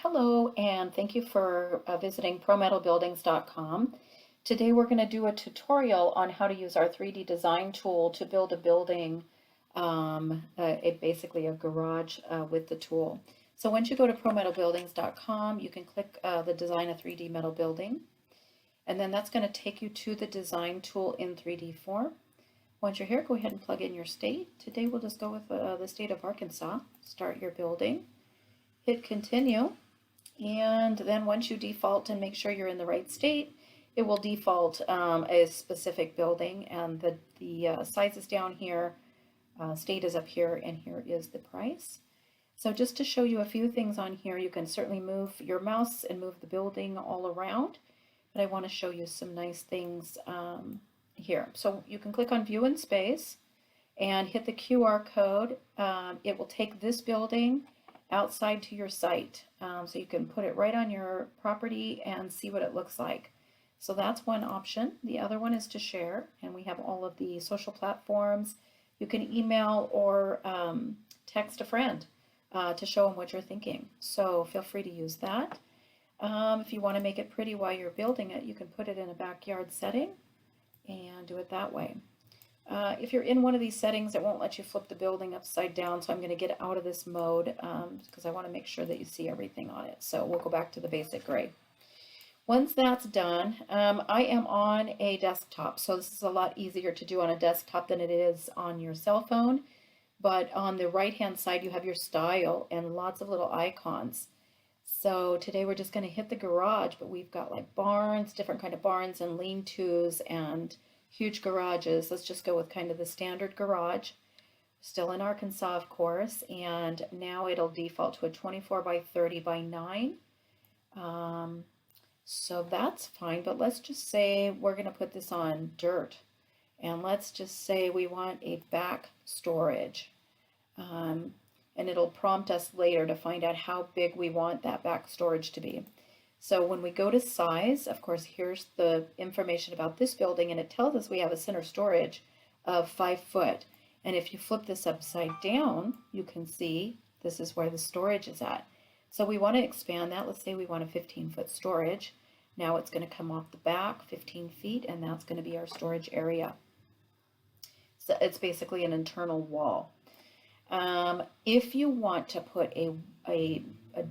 Hello, and thank you for visiting prometalbuildings.com. Today we're going to do a tutorial on how to use our 3D design tool to build a building, basically a garage with the tool. So once you go to prometalbuildings.com, you can click the design a 3D metal building, and then that's going to take you to the design tool in 3D form. Once you're here, go ahead and plug in your state. Today we'll just go with the state of Arkansas. Start your building. Hit continue, and then once you default and make sure you're in the right state, it will default a specific building, and the size is down here, state is up here, and here is the price. So just to show you a few things on here, you can certainly move your mouse and move the building all around, but I want to show you some nice things here. So you can click on view in space and hit the QR code. It will take this building outside to your site, so you can put it right on your property and see what it looks like. So that's one option. The other one is to share, and we have all of the social platforms. You can email or text a friend to show them what you're thinking, so feel free to use that. If you want to make it pretty while you're building it, you can put it in a backyard setting and do it that way. If you're in one of these settings, it won't let you flip the building upside down, so I'm going to get out of this mode because I want to make sure that you see everything on it. So we'll go back to the basic gray. Once that's done, I am on a desktop, so this is a lot easier to do on a desktop than it is on your cell phone. But on the right hand side, you have your style and lots of little icons. So today we're just going to hit the garage, but we've got like barns, different kind of barns and lean-tos and huge garages. Let's just go with kind of the standard garage. Still in Arkansas, of course, and now it'll default to a 24 by 30 by 9. So that's fine, but let's just say we're going to put this on dirt, and let's just say we want a back storage, and it'll prompt us later to find out how big we want that back storage to be. So when we go to size, of course, here's the information about this building, and it tells us we have a center storage of 5 foot. And if you flip this upside down, you can see this is where the storage is at. So we want to expand that. Let's say we want a 15-foot storage. Now it's going to come off the back 15 feet, and that's going to be our storage area. So it's basically an internal wall. If you want to put a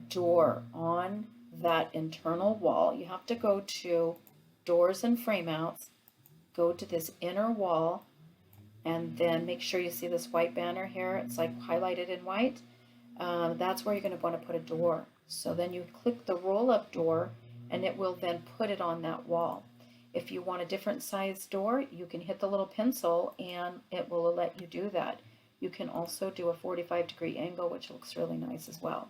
door on that internal wall, you have to go to doors and frame outs, go to this inner wall, and then make sure you see this white banner here. It's like highlighted in white. That's where you're going to want to put a door. So then you click the roll up door, and it will then put it on that wall. If you want a different size door, you can hit the little pencil and it will let you do that. You can also do a 45-degree angle, which looks really nice as well.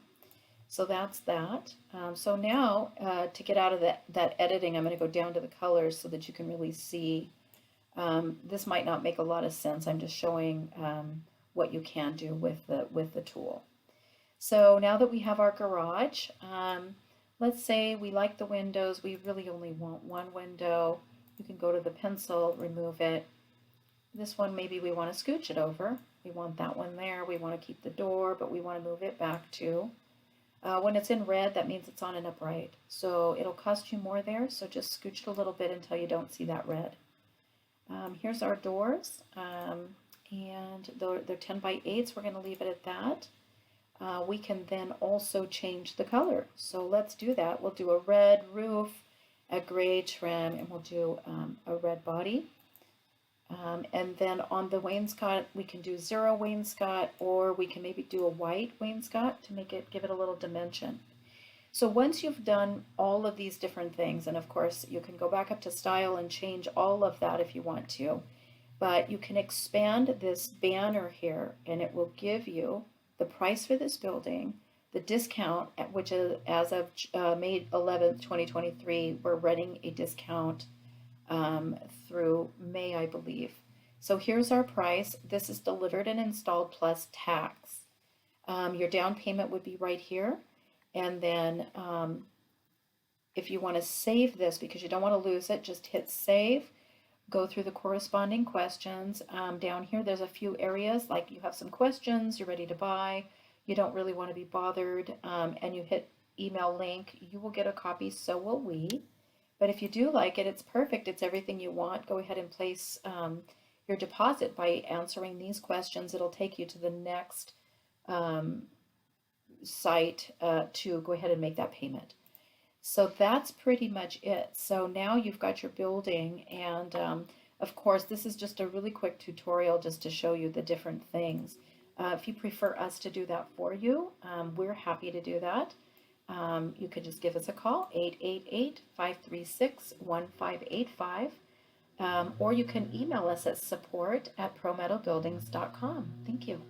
So that's that. So now to get out of that editing, I'm going to go down to the colors so that you can really see. This might not make a lot of sense. I'm just showing what you can do with the tool. So now that we have our garage, let's say we like the windows. We really only want one window. You can go to the pencil, remove it. This one, maybe we want to scooch it over. We want that one there. We want to keep the door, but we want to move it back too. When it's in red, that means it's on an upright. So it'll cost you more there, so just scooch it a little bit until you don't see that red. Here's our doors, and they're 10 by 8s. We're going to leave it at that. We can then also change the color. So let's do that. We'll do a red roof, a gray trim, and we'll do a red body. And then on the wainscot, we can do 0 wainscot, or we can maybe do a white wainscot to give it a little dimension. So once you've done all of these different things, and of course you can go back up to style and change all of that if you want to, but you can expand this banner here, and it will give you the price for this building, the discount, which is as of May 11th, 2023, we're running a discount through May, I believe. So here's our price. This is delivered and installed plus tax. Your down payment would be right here. And then if you want to save this because you don't want to lose it, just hit save. Go through the corresponding questions. Down here, there's a few areas like you have some questions, you're ready to buy, you don't really want to be bothered, and you hit email link, you will get a copy, so will we. But if you do like it, it's perfect. It's everything you want. Go ahead and place your deposit by answering these questions. It'll take you to the next site to go ahead and make that payment. So that's pretty much it. So now you've got your building, and of course this is just a really quick tutorial just to show you the different things. If you prefer us to do that for you, we're happy to do that. You can just give us a call, 888-536-1585, or you can email us at support@prometalbuildings.com. Thank you.